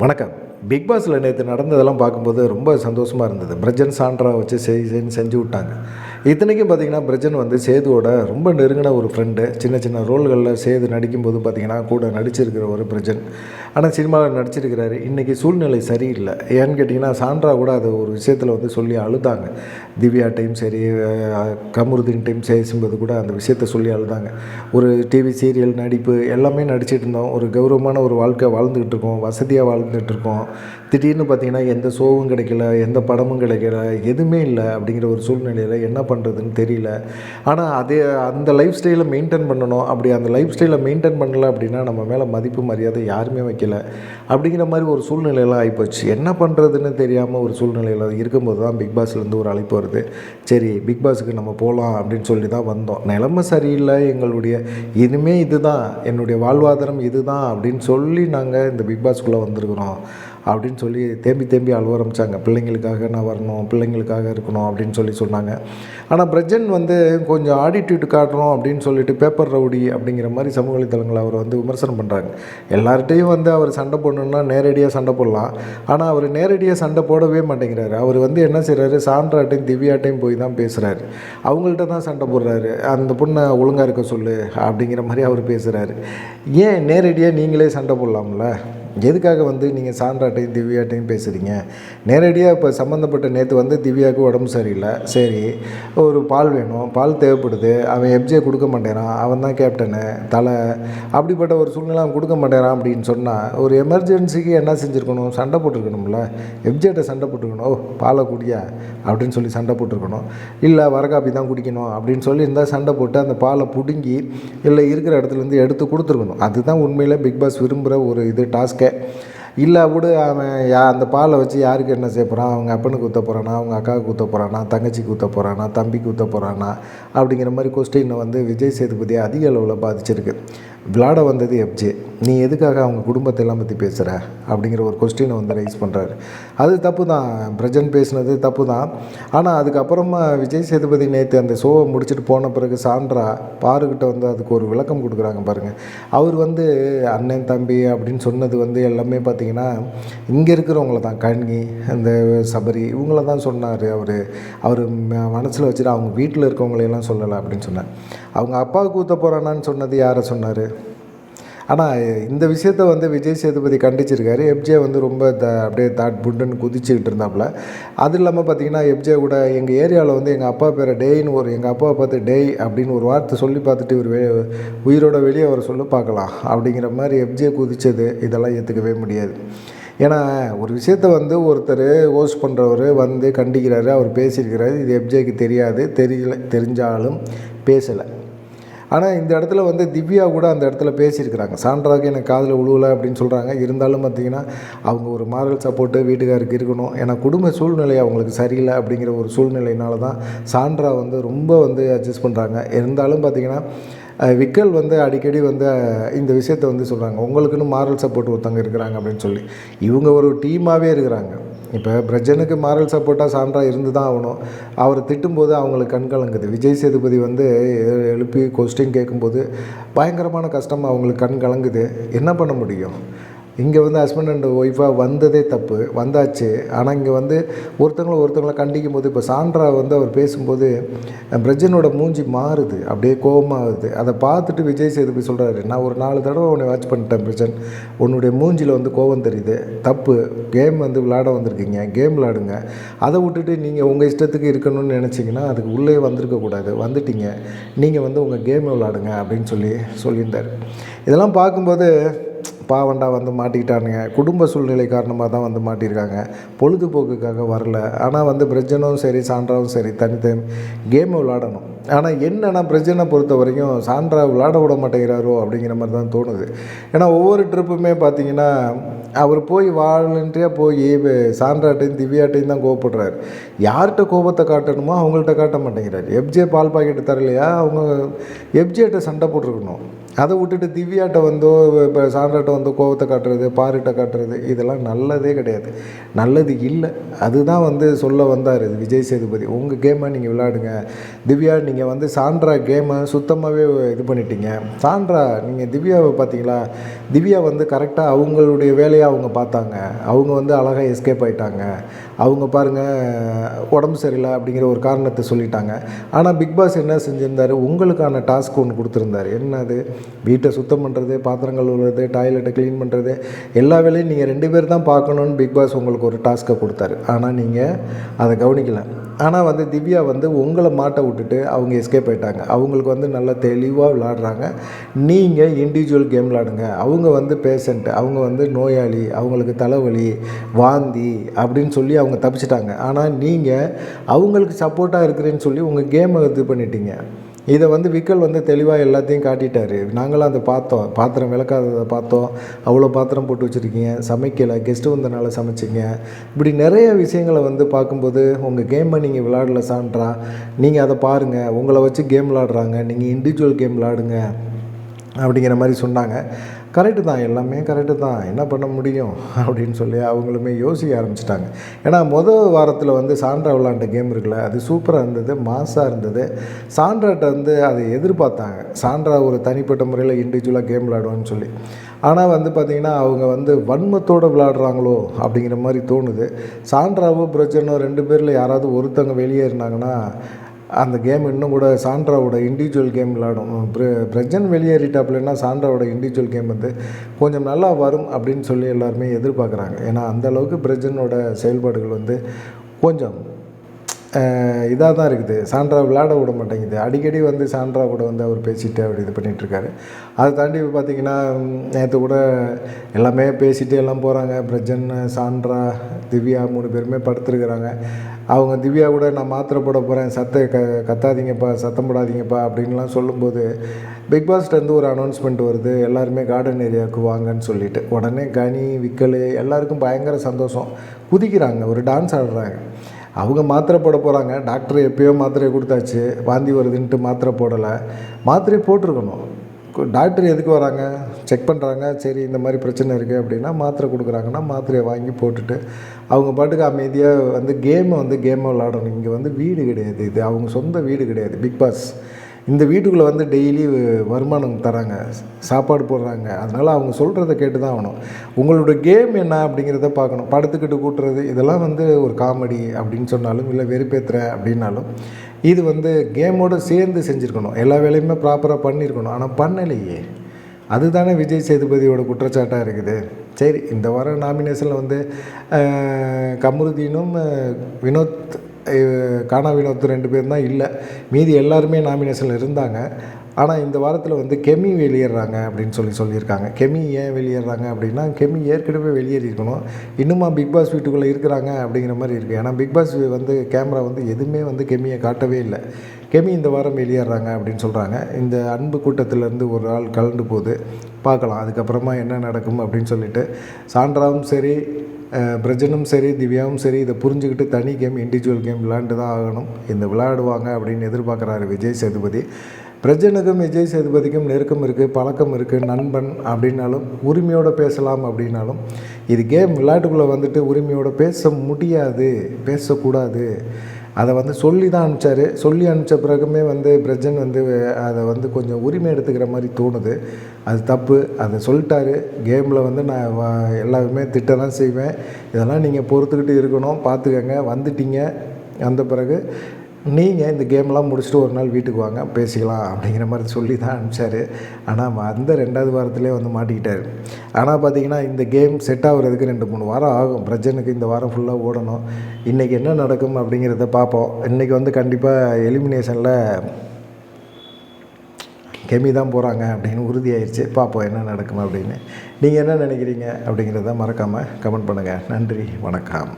வணக்கம். பிக் பாஸில் நேற்று நடந்ததெல்லாம் பார்க்கும்போது ரொம்ப சந்தோஷமாக இருந்தது. பிரஜன், சாண்ட்ரா வச்சு செஞ்சு விட்டாங்க. இத்தனைக்கும் பார்த்தீங்கன்னா, பிரஜன் வந்து சேதுவோட ரொம்ப நெருங்கின ஒரு ஃப்ரெண்டு. சின்ன சின்ன ரோல்களில் சேது நடிக்கும்போது பார்த்தீங்கன்னா, கூட நடிச்சிருக்கிற ஒரு பிரஜன். ஆனால் சினிமாவில் நடிச்சிருக்கிறாரு. இன்றைக்கி சூழ்நிலை சரியில்லை. ஏன்னு கேட்டிங்கன்னா, சாண்ட்ரா கூட அது ஒரு விஷயத்தில் வந்து சொல்லி அழுதாங்க. திவ்யாட்டையும் சரி, கமருதீன்டையும் பேசும்போது கூட அந்த விஷயத்த சொல்லி அழுதாங்க. ஒரு டிவி சீரியல் நடிப்பு எல்லாமே நடிச்சிட்டு இருந்தோம். ஒரு கௌரவமான ஒரு வாழ்க்கை வாழ்ந்துக்கிட்டு இருக்கோம். வசதியாக வாழ்ந்துட்டு இருக்கோம். திடீர்னு பார்த்தீங்கன்னா, எந்த ஷோவும் கிடைக்கல, எந்த படமும் கிடைக்கல, எதுவுமே இல்லை அப்படிங்கிற ஒரு சூழ்நிலையில் என்ன பண்ணுறதுன்னு தெரியல. ஆனால் அந்த லைஃப் ஸ்டைலை மெயின்டைன் பண்ணணும். அப்படி அந்த லைஃப் ஸ்டைலை மெயின்டைன் பண்ணல அப்படின்னா, நம்ம மேலே மதிப்பு மரியாதை யாருமே வைக்கல அப்படிங்கிற மாதிரி ஒரு சூழ்நிலையெல்லாம் ஆகிப்போச்சு. என்ன பண்ணுறதுன்னு தெரியாமல் ஒரு சூழ்நிலையில் இருக்கும்போது தான் பிக் பாஸ்லேருந்து ஒரு அழைப்பு வருது. சரி, பிக் பாஸுக்கு நம்ம போகலாம் அப்படின்னு சொல்லி தான் வந்தோம். நிலைமை சரியில்லை, எங்களுடைய இனிமே இதுதான், என்னுடைய வாழ்வாதாரம் இதுதான் அப்படின்னு சொல்லி நாங்கள் இந்த பிக் பாஸ்க்குள்ளே வந்திருக்கிறோம் அப்படின்னு சொல்லி தேம்பி அழுவ ஆரம்பித்தாங்க. பிள்ளைங்களுக்காக நான் வரணும், பிள்ளைங்களுக்காக இருக்கணும் அப்படின்னு சொன்னாங்க. ஆனால் பிரஜன் வந்து கொஞ்சம் ஆட்டிடியூட் காட்டுறோம் அப்படின்னு சொல்லிட்டு பேப்பர் ரவுடி அப்படிங்கிற மாதிரி சமூக வலைத்தளங்களை அவர் வந்து விமர்சனம் பண்ணுறாங்க. எல்லார்ட்டையும் வந்து அவர் சண்டை போடணுன்னா நேரடியாக சண்டை போடலாம். ஆனால் அவர் நேரடியாக சண்டை போடவே மாட்டேங்கிறாரு. அவர் வந்து என்ன செய்கிறாரு, சாண்ட்ராட்டையும் திவ்யாட்டையும் போய் தான் பேசுகிறாரு. அவங்கள்ட்ட தான் சண்டை போடுறாரு. அந்த பொண்ணை ஒழுங்காக இருக்க சொல்லு அப்படிங்கிற மாதிரி அவர் பேசுகிறாரு. ஏன் நேரடியாக நீங்களே சண்டை போடலாம்ல? எதுக்காக வந்து நீங்கள் சாண்ட்ராட்டையும் திவ்யாட்டையும் பேசுகிறீங்க? நேரடியாக இப்போ சம்மந்தப்பட்ட நேற்று வந்து திவ்யாவுக்கு உடம்பு சரியில்லை, சரி ஒரு பால் வேணும், பால் தேவைப்படுது, அவன் எஃப்ஜே கொடுக்க மாட்டேறான், அவன் தான் கேப்டனு தலை, அப்படிப்பட்ட ஒரு சூழ்நிலை அவன் கொடுக்க மாட்டேறான் அப்படின்னு சொன்னால் ஒரு எமர்ஜென்சிக்கு என்ன செஞ்சுருக்கணும்? சண்டை போட்டிருக்கணும்ல. எஃப்ஜேட்ட சண்டை போட்டுருக்கணும். பாலை குடியா அப்படின்னு சொல்லி சண்டை போட்டிருக்கணும். இல்லை வரகாப்பி தான் குடிக்கணும் அப்படின்னு சொல்லி இருந்தால் சண்டை போட்டு அந்த பாலை பிடுங்கி இல்லை இருக்கிற இடத்துலேருந்து எடுத்து கொடுத்துருக்கணும். அதுதான் உண்மையில் பிக் பாஸ் விரும்புகிற ஒரு டாஸ்க்கே. இல்லை விடு, அவன் அந்த பாலை வச்சு யாருக்கு என்ன செய்ய போகிறான்? அவங்க அப்பனுக்கு ஊற்ற போகிறானா, அவங்க அக்காவுக்கு ஊற்ற போகிறானா, தங்கச்சிக்கு ஊற்ற போகிறானா, தம்பிக்கு ஊற்ற போகிறானா அப்படிங்கிற மாதிரி கொஸ்டினை வந்து விஜய் சேதுபதியை அதிக அளவில் பாதிச்சிருக்கு. விளாட வந்தது எஃப்ஜே, நீ எதுக்காக அவங்க குடும்பத்தை எல்லாம் பற்றி பேசுகிற அப்படிங்கிற ஒரு கொஸ்டினை வந்து ரைஸ் பண்ணுறாரு. அது தப்பு தான், பிரஜன் பேசுனது தப்பு தான். ஆனால் அதுக்கப்புறமா விஜய் சேதுபதி நேற்று அந்த ஷோவை முடிச்சுட்டு போன பிறகு சாண்ட்ரா பாருக்கிட்ட வந்து அதுக்கு ஒரு விளக்கம் கொடுக்குறாங்க பாருங்கள். அவர் வந்து அண்ணன் தம்பி அப்படின்னு சொன்னது வந்து எல்லாமே பார்த்திங்கன்னா இங்கே இருக்கிறவங்கள தான், கண்ணி அந்த சபரி இவங்கள தான் சொன்னார். அவர் மனசில் வச்சுட்டு அவங்க வீட்டில் இருக்கவங்களையெல்லாம் சொல்லலை அப்படின்னு சொன்னார். அவங்க அப்பாவுக்கு ஊற்ற போகிறானான்னு சொன்னது யாரை சொன்னார்? ஆனால் இந்த விஷயத்த வந்து விஜய் சேதுபதி கண்டிச்சிருக்காரு. எஃப்ஜே வந்து ரொம்ப அப்படியே புட்டுன்னு குதிச்சுக்கிட்டு இருந்தாப்புல. அது இல்லாமல் பார்த்திங்கன்னா, எஃப்ஜே கூட எங்கள் ஏரியாவில் வந்து எங்கள் அப்பா பேரை டேய்னு எங்கள் அப்பாவை பார்த்து டேய் அப்படின்னு ஒரு வார்த்தை சொல்லி பார்த்துட்டு இவர் உயிரோட வெளியே அவரை சொல்ல பார்க்கலாம் அப்படிங்கிற மாதிரி எஃப்ஜே குதித்தது இதெல்லாம் ஏற்றுக்கவே முடியாது. ஏன்னா ஒரு விஷயத்த வந்து ஒருத்தர் ஹோஸ்ட் பண்ணுறவர் வந்து கண்டிக்கிறாரு, அவர் பேசியிருக்கிறாரு. இது எஃப்ஜேக்கு தெரிஞ்சாலும் பேசலை. ஆனால் இந்த இடத்துல வந்து திவ்யா கூட அந்த இடத்துல பேசியிருக்கிறாங்க. சாண்ட்ராவுக்கு எனக்கு காதில் விழுவலை அப்படின்னு சொல்கிறாங்க. இருந்தாலும் பார்த்திங்கன்னா, அவங்க ஒரு மாரல் சப்போர்ட்டு வீட்டுக்காருக்கு இருக்கணும். ஏன்னா குடும்ப சூழ்நிலை அவங்களுக்கு சரியில்லை அப்படிங்கிற ஒரு சூழ்நிலையினால தான் சாண்ட்ரா வந்து ரொம்ப வந்து அட்ஜஸ்ட் பண்ணுறாங்க. இருந்தாலும் பார்த்திங்கன்னா, விக்கல் வந்து அடிக்கடி வந்து இந்த விஷயத்தை வந்து சொல்கிறாங்க, உங்களுக்குன்னு மாரல் சப்போர்ட் ஒருத்தவங்க இருக்கிறாங்க அப்படின்னு சொல்லி. இவங்க ஒரு டீமாகவே இருக்கிறாங்க. இப்போ பிரஜனுக்கு மாரல் சப்போர்ட்டாக சாண்ட்ரா இருந்து தான் ஆகணும். அவர் திட்டும்போது அவங்களுக்கு கண் கலங்குது. விஜய் சேதுபதி வந்து எழுப்பி கொஸ்டின் கேட்கும்போது பயங்கரமான கஷ்டம், அவங்களுக்கு கண் கலங்குது. என்ன பண்ண முடியும்? இங்கே வந்து ஹஸ்பண்ட் அண்ட் ஒய்ஃபாக வந்ததே தப்பு, வந்தாச்சு. ஆனால் இங்கே வந்து ஒருத்தங்களை கண்டிக்கும் போது இப்போ சாண்ட்ரா வந்து அவர் பேசும்போது பிரஜனோட மூஞ்சி மாறுது, அப்படியே கோபமாகுது. அதை பார்த்துட்டு விஜய் சேதுபதி சொல்கிறாரு, நான் ஒரு 4 தடவை உன்னை வாட்ச் பண்ணிட்டேன் பிரஜன், உன்னுடைய மூஞ்சியில் வந்து கோபம் தெரியுது, தப்பு. கேம் வந்து விளையாட வந்திருக்கீங்க, கேம் விளையாடுங்க. அதை விட்டுட்டு நீங்கள் உங்கள் இஷ்டத்துக்கு இருக்கணும்னு நினச்சிங்கன்னா அதுக்கு உள்ளே வந்திருக்கக்கூடாது, வந்துட்டீங்க, நீங்கள் வந்து உங்கள் கேமை விளையாடுங்க அப்படின்னு சொல்லியிருந்தார். இதெல்லாம் பார்க்கும்போது பாவண்டா வந்து மாட்டிக்கிட்டானுங்க. குடும்ப சூழ்நிலை காரணமாக தான் வந்து மாட்டியிருக்காங்க, பொழுதுபோக்குக்காக வரல. ஆனால் வந்து பிரஜனும் சரி சாண்ட்ராவும் சரி தனித்தனி கேமை விளாடணும். ஆனால் என்னென்னா பிரஜனை பொறுத்த வரைக்கும் சாண்ட்ரா விளாட விட மாட்டேங்கிறாரோ அப்படிங்கிற மாதிரி தான் தோணுது. ஏன்னா ஒவ்வொரு ட்ரிப்புமே பார்த்திங்கன்னா அவர் போய் வாலண்டியாக போய் சாண்ட்ராட்டையும் திவ்யாட்டையும் தான் கோவப்படுறாரு. யார்கிட்ட கோபத்தை காட்டணுமோ அவங்கள்ட்ட காட்ட மாட்டேங்கிறார். எஃப்ஜே பால் பாக்கெட்டு தரலையா, அவங்க எஃப்ஜேட்ட சண்டை போட்டிருக்கணும். அதை விட்டுட்டு திவ்யாட்ட வந்தோ இப்போ சாண்ட்ராட்ட வந்தோ கோவத்தை காட்டுறது, பாருட்ட காட்டுறது இதெல்லாம் நல்லதே கிடையாது, நல்லது இல்லை. அதுதான் வந்து சொல்ல வந்தார் விஜய் சேதுபதி. உங்கள் கேமை நீங்கள் விளையாடுங்க. திவ்யா நீங்கள் வந்து சாண்ட்ரா கேமை சுத்தமாகவே இது பண்ணிட்டீங்க. சாண்ட்ரா நீங்கள் திவ்யாவை பார்த்தீங்களா, திவ்யா வந்து கரெக்டாக அவங்களுடைய வேலையை அவங்க பார்த்தாங்க. அவங்க வந்து அழகாக எஸ்கேப் ஆகிட்டாங்க. அவங்க பாருங்கள் உடம்பு சரியில்லை அப்படிங்கிற ஒரு காரணத்தை சொல்லிட்டாங்க. ஆனால் பிக் பாஸ் என்ன செஞ்சுருந்தார், உங்களுக்கான டாஸ்க் ஒன்று கொடுத்துருந்தார். என்னது, வீட்டை சுத்தம் பண்ணுறது, பாத்திரங்கள் கழுவுறது, டாய்லெட்டை க்ளீன் பண்ணுறது, எல்லா வேலையும் நீங்கள் 2 பேர் தான் பார்க்கணுன்னு பிக் பாஸ் உங்களுக்கு ஒரு டாஸ்க்கை கொடுத்தாரு. ஆனால் நீங்கள் அதை கவனிக்கலை. ஆனால் வந்து திவ்யா வந்து உங்களை மாட்ட விட்டுட்டு அவங்க எஸ்கேப் ஆகிட்டாங்க. அவங்களுக்கு வந்து நல்லா தெளிவாக விளாடுறாங்க. நீங்கள் இண்டிவிஜுவல் கேம் விளாடுங்க. அவங்க வந்து பேஷண்ட், அவங்க வந்து நோயாளி, அவங்களுக்கு தலைவலி, வாந்தி அப்படின்னு சொல்லி அவங்க தப்பிச்சிட்டாங்க. ஆனால் நீங்கள் அவங்களுக்கு சப்போர்ட்டாக இருக்கிறேன்னு சொல்லி உங்கள் கேமை இது பண்ணிட்டீங்க. இதை வந்து விக்கல் வந்து தெளிவாக எல்லாத்தையும் காட்டிட்டார். நாங்களும் அதை பார்த்தோம். பாத்திரம் விளக்காததை பார்த்தோம். அவ்வளோ பாத்திரம் போட்டு வச்சுருக்கீங்க, சமைக்கலை, கெஸ்ட்டு வந்தனால சமைச்சிங்க. இப்படி நிறைய விஷயங்களை வந்து பார்க்கும்போது உங்கள் கேமை நீங்கள் விளையாடல சாண்ட்ரா. நீங்கள் அதை பாருங்கள், உங்களை வச்சு கேம் விளாடுறாங்க, நீங்கள் இண்டிவிஜுவல் கேம் விளாடுங்க அப்படிங்கிற மாதிரி சொன்னாங்க. கரெக்டு தான், எல்லாமே கரெக்டு தான், என்ன பண்ண முடியும் அப்படின்னு சொல்லி அவங்களுமே யோசிக்க ஆரம்பிச்சிட்டாங்க. ஏன்னா வாரத்தில் வந்து சாண்ட்ரா விளாண்ட கேம் இருக்குல்ல, அது சூப்பராக இருந்தது, மாஸாக இருந்தது. சாண்ட்ராட்ட வந்து அதை எதிர்பார்த்தாங்க, சாண்ட்ரா ஒரு தனிப்பட்ட முறையில் இண்டிவிஜுவலாக கேம் விளாடுவான்னு சொல்லி. ஆனால் வந்து பார்த்திங்கன்னா அவங்க வந்து வன்மத்தோடு விளாடுறாங்களோ அப்படிங்கிற மாதிரி தோணுது. சாண்ட்ராவோ பிரச்சனோ 2 பேரில் யாராவது ஒருத்தவங்க வெளியேறினாங்கன்னா அந்த கேம் இன்னும் கூட சாண்ட்ராவோட individual game விளாடும். Prajan வெளியேறிட்டாப்புலன்னா சாண்ட்ராவோட individual game வந்து கொஞ்சம் நல்லா வரும் அப்படின்னு சொல்லி எல்லாருமே எதிர்பார்க்குறாங்க. ஏன்னா அந்தளவுக்கு பிரஜனோட செயல்பாடுகள் வந்து கொஞ்சம் இதாக தான் இருக்குது. சாண்ட்ரா விளையாட விட மாட்டேங்குது. அடிக்கடி வந்து சாண்ட்ரா கூட வந்து அவர் பேசிட்டு அப்படி இது பண்ணிகிட்ருக்காரு. அதை தாண்டி பார்த்திங்கன்னா நேற்று கூட எல்லாமே பேசிகிட்டு எல்லாம் போகிறாங்க. பிரஜன், சாண்ட்ரா, திவ்யா 3 பேருமே படுத்துருக்குறாங்க. அவங்க திவ்யா கூட நான் மாத்திரை போட போகிறேன், கத்தாதீங்கப்பா, சத்தம் போடாதீங்கப்பா அப்படின்லாம் சொல்லும்போது பிக் பாஸ்லேருந்து ஒரு அனௌன்ஸ்மெண்ட் வருது, எல்லாருமே கார்டன் ஏரியாவுக்கு வாங்கன்னு சொல்லிட்டு. உடனே கனி, விக்கல் எல்லாருக்கும் பயங்கர சந்தோஷம், குதிக்கிறாங்க, ஒரு டான்ஸ் ஆடுறாங்க. அவங்க மாத்திரை போட போகிறாங்க. டாக்டர் எப்போயோ மாத்திரையை கொடுத்தாச்சு, வாந்தி வருதுன்ட்டு மாத்திரை போடலை. மாத்திரையை போட்டிருக்கணும். டாக்டர் எதுக்கு வராங்க, செக் பண்ணுறாங்க. சரி இந்த மாதிரி பிரச்சனை இருக்குது அப்படின்னா மாத்திரை கொடுக்குறாங்கன்னா மாத்திரையை வாங்கி போட்டுட்டு அவங்க பாட்டுக்கு அமைதியாக வந்து கேமை விளாடணும். இங்கே வந்து வீடு கிடையாது, இது அவங்க சொந்த வீடு கிடையாது. பிக் பாஸ் இந்த வீட்டுக்குள்ளே வந்து டெய்லி வருமானம் தராங்க, சாப்பாடு போடுறாங்க. அதனால் அவங்க சொல்கிறத கேட்டு தான் ஆகணும். உங்களோட கேம் என்ன அப்படிங்கிறத பார்க்கணும். படுத்துக்கிட்டு கூட்டுறது இதெல்லாம் வந்து ஒரு காமெடி அப்படின்னு சொன்னாலும், இல்லை வெறுப்பேற்றுறேன் அப்படின்னாலும், இது வந்து கேமோடு சேர்ந்து செஞ்சுருக்கணும். எல்லா வேலையுமே ப்ராப்பராக பண்ணியிருக்கணும். ஆனால் பண்ணலையே. அதுதானே விஜய் சேதுபதியோட குற்றச்சாட்டாக இருக்குது. சரி, இந்த வாரம் நாமினேஷனில் வந்து கமருதீனும் வினோத், கானா வினோத் 2 பேர் தான் இல்லை. மீதி எல்லாருமே நாமினேஷனில் இருந்தாங்க. ஆனால் இந்த வாரத்தில் வந்து கெமி வெளியேறாங்க அப்படின்னு சொல்லியிருக்காங்க. கெமி ஏன் வெளியேறாங்க அப்படின்னா, கெமி ஏற்கனவே வெளியேறியிருக்கணும், இன்னுமா பிக் பாஸ் வீட்டுக்குள்ளே இருக்கிறாங்க அப்படிங்கிற மாதிரி இருக்குது. ஏன்னா பிக் பாஸ் வந்து கேமரா வந்து எதுவுமே வந்து கெமியை காட்டவே இல்லை. கெமி இந்த வாரம் வெளியேறாங்க அப்படின்னு சொல்கிறாங்க. இந்த அன்பு கூட்டத்திலேருந்து ஒரு ஆள் கலந்து போகுது, பார்க்கலாம் அதுக்கப்புறமா என்ன நடக்கும் அப்படின்னு சொல்லிட்டு. சாண்ட்ராவும் சரி, பிரஜனும் சரி, திவ்யாவும் சரி, இதை புரிஞ்சுக்கிட்டு தனி கேம், இண்டிவிஜுவல் கேம் விளையாண்டு தான் ஆகணும். இந்த விளையாடுவாங்க அப்படின்னு எதிர்பார்க்குறாரு விஜய் சேதுபதி. பிரஜனுக்கும் விஜய் சேதுபதிக்கும் நெருக்கம் இருக்குது, பழக்கம் இருக்குது, நண்பன் அப்படின்னாலும், உரிமையோடு பேசலாம் அப்படின்னாலும், இது கேம் விளையாட்டுக்குள்ளே வந்துட்டு உரிமையோடு பேச முடியாது, பேசக்கூடாது. அதை வந்து சொல்லி தான் அனுப்பிச்சார். சொல்லி அனுப்பிச்ச பிறகுமே வந்து பிரஜன் வந்து அதை வந்து கொஞ்சம் உரிமை எடுத்துக்கிற மாதிரி தோணுது. அது தப்பு. அதை சொல்லிட்டாரு. கேமில் வந்து நான் எல்லாருமே திட்ட தான் செய்வேன், இதெல்லாம் நீங்கள் பொறுத்துக்கிட்டு இருக்கணும், பார்த்துக்கங்க. வந்துட்டீங்க, வந்த பிறகு நீங்கள் இந்த கேம்லாம் முடிச்சுட்டு ஒரு நாள் வீட்டுக்கு வாங்க, பேசிக்கலாம் அப்படிங்கிற மாதிரி சொல்லி தான் அனுப்பிச்சார். ஆனால் அந்த 2வது வாரத்திலே வந்து மாட்டிக்கிட்டார். ஆனால் பார்த்திங்கன்னா இந்த கேம் செட் ஆகுறதுக்கு 2-3 வாரம் ஆகும். பிரஜனுக்கு இந்த வாரம் ஃபுல்லாக ஓடணும். இன்றைக்கி என்ன நடக்கும் அப்படிங்கிறத பார்ப்போம். இன்றைக்கி வந்து கண்டிப்பாக எலிமினேஷனில் கெமி தான் போகிறாங்க அப்படின்னு உறுதியாயிருச்சு. பார்ப்போம் என்ன நடக்கும் அப்படின்னு. நீங்கள் என்ன நினைக்கிறீங்க அப்படிங்கிறத மறக்காமல் கமெண்ட் பண்ணுங்கள். நன்றி, வணக்கம்.